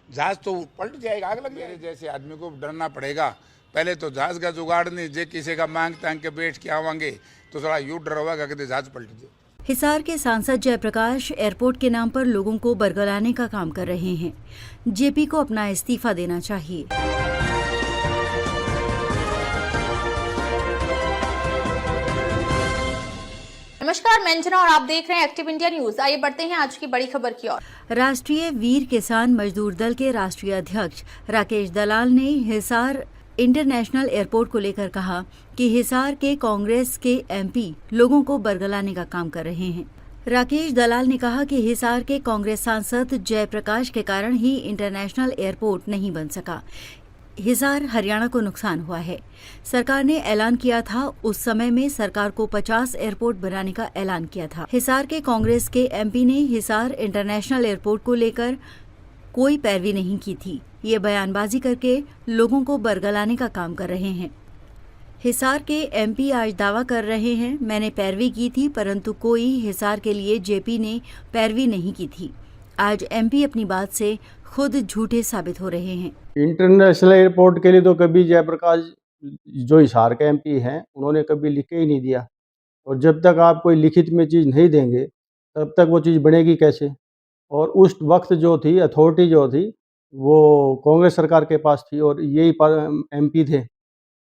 जहाज तो पलट जाएगा, आग लग जाएगी। जैसे आदमी को डरना पड़ेगा। पहले तो जहाज का जुगाड़ नहीं, जे किसी का मांग तांग के बैठ के आवांगे तो थोड़ा यूं डर होगा कि जहाज पलट जाए। हिसार के सांसद जयप्रकाश एयरपोर्ट के नाम पर लोगों को बरगलाने का काम कर रहे हैं। जेपी को अपना इस्तीफा देना चाहिए। नमस्कार, मैं अंजना और आप देख रहे हैं एक्टिव इंडिया न्यूज। आइए बढ़ते हैं आज की बड़ी खबर की ओर। राष्ट्रीय वीर किसान मजदूर दल के राष्ट्रीय अध्यक्ष राकेश दलाल ने हिसार इंटरनेशनल एयरपोर्ट को लेकर कहा कि हिसार के कांग्रेस के एमपी लोगों को बरगलाने का काम कर रहे हैं। राकेश दलाल ने कहा कि हिसार के कांग्रेस सांसद जयप्रकाश के कारण ही इंटरनेशनल एयरपोर्ट नहीं बन सका। हिसार हरियाणा को नुकसान हुआ है। सरकार ने ऐलान किया था, उस समय में सरकार को 50 एयरपोर्ट बनाने का ऐलान किया था। हिसार के कांग्रेस के एमपी ने हिसार इंटरनेशनल एयरपोर्ट को लेकर कोई पैरवी नहीं की थी। ये बयानबाजी करके लोगों को बरगलाने का काम कर रहे हैं। हिसार के एमपी आज दावा कर रहे हैं, मैंने पैरवी की थी, परंतु कोई हिसार के लिए जेपी ने पैरवी नहीं की थी। आज एमपी अपनी बात से खुद झूठे साबित हो रहे हैं। इंटरनेशनल एयरपोर्ट के लिए तो कभी जयप्रकाश जो हिसार के एमपी हैं उन्होंने कभी लिख के ही नहीं दिया, और जब तक आप कोई लिखित में चीज़ नहीं देंगे तब तक वो चीज़ बनेगी कैसे। और उस वक्त जो थी अथॉरिटी जो थी वो कांग्रेस सरकार के पास थी और यही एमपी थे।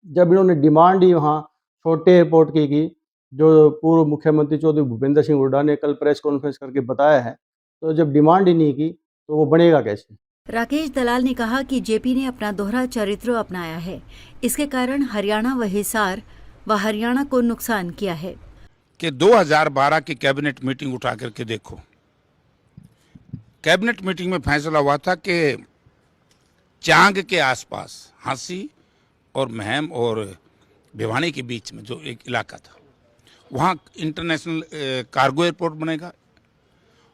जब इन्होंने डिमांड ही वहाँ छोटे एयरपोर्ट की जो पूर्व मुख्यमंत्री चौधरी भूपेंद्र सिंह हुड्डा ने कल प्रेस कॉन्फ्रेंस करके बताया है, तो जब डिमांड ही नहीं की तो वो बनेगा कैसे। राकेश दलाल ने कहा कि जेपी ने अपना दोहरा चरित्र अपनाया है, इसके कारण हरियाणा व हिसार व हरियाणा को नुकसान किया है। कि 2012 की कैबिनेट मीटिंग उठा करके देखो, कैबिनेट मीटिंग में फैसला हुआ था कि चांग के आसपास हांसी और महम और भिवानी के बीच में जो एक इलाका था वहाँ इंटरनेशनल कार्गो एयरपोर्ट बनेगा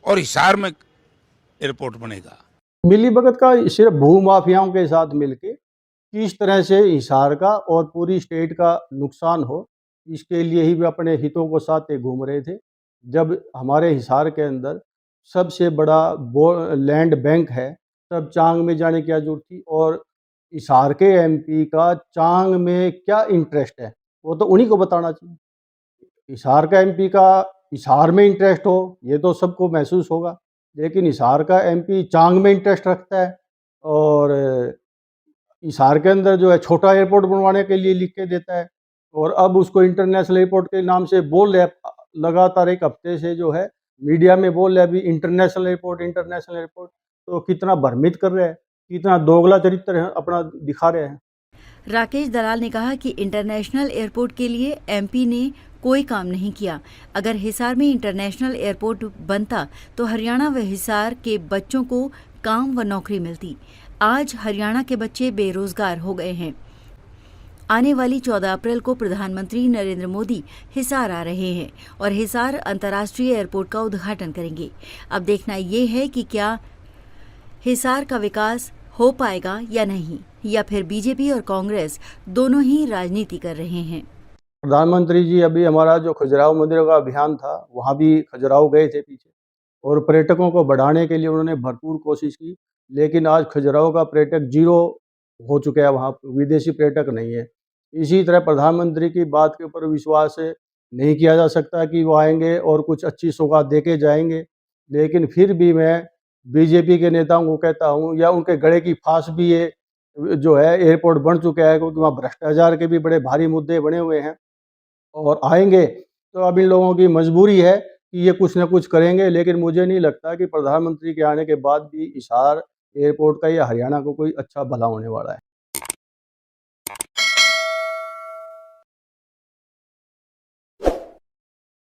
और हिसार में एयरपोर्ट बनेगा। मिली भगत का सिर्फ भूमाफियाओं के साथ मिलके किस तरह से हिसार का और पूरी स्टेट का नुकसान हो, इसके लिए ही वे अपने हितों को साथ घूम रहे थे। जब हमारे हिसार के अंदर सबसे बड़ा लैंड बैंक है, तब चांग में जाने की क्या जरूरत थी। और हिसार के एमपी का चांग में क्या इंटरेस्ट है वो तो उन्हीं को बताना चाहिए। हिसार का एमपी का हिसार में इंटरेस्ट हो ये तो सबको महसूस होगा, लेकिन हिसार का एमपी चांग में इंटरेस्ट रखता है और हिसार के अंदर जो है छोटा एयरपोर्ट बनवाने के लिए लिख के देता है। और अब उसको इंटरनेशनल एयरपोर्ट के नाम से बोल रहे, लगातार एक हफ्ते से जो है मीडिया में बोल रहे अभी इंटरनेशनल एयरपोर्ट इंटरनेशनल एयरपोर्ट। तो कितना भ्रमित कर रहे हैं, कितना दोगला चरित्र है अपना दिखा रहे हैं। राकेश दलाल ने कहा कि इंटरनेशनल एयरपोर्ट के लिए एमपी ने कोई काम नहीं किया। अगर हिसार में इंटरनेशनल एयरपोर्ट बनता तो हरियाणा व हिसार के बच्चों को काम व नौकरी मिलती। आज हरियाणा के बच्चे बेरोजगार हो गए हैं। आने वाली 14 अप्रैल को प्रधानमंत्री नरेंद्र मोदी हिसार आ रहे हैं और हिसार अंतर्राष्ट्रीय एयरपोर्ट का उद्घाटन करेंगे। अब देखना ये है कि क्या हिसार का विकास हो पाएगा या नहीं, या फिर बीजेपी और कांग्रेस दोनों ही राजनीति कर रहे हैं। प्रधानमंत्री जी अभी हमारा जो खजुराहो मंदिरों का अभियान था वहाँ भी खजुराहो गए थे पीछे, और पर्यटकों को बढ़ाने के लिए उन्होंने भरपूर कोशिश की, लेकिन आज खजुराहो का पर्यटक जीरो हो चुका है, वहाँ विदेशी पर्यटक नहीं है। इसी तरह प्रधानमंत्री की बात के ऊपर विश्वास नहीं किया जा सकता कि वो आएंगे और कुछ अच्छी सौगात दे के जाएंगे। लेकिन फिर भी मैं बीजेपी के नेताओं को कहता हूँ, या उनके गले की फांस भी ये जो है एयरपोर्ट बन चुका है, क्योंकि वहाँ भ्रष्टाचार के भी बड़े भारी मुद्दे बने हुए हैं और आएंगे तो अब इन लोगों की मजबूरी है कि ये कुछ ना कुछ करेंगे। लेकिन मुझे नहीं लगता कि प्रधानमंत्री के आने के बाद भी हिसार एयरपोर्ट का या हरियाणा को कोई अच्छा भला होने वाला है।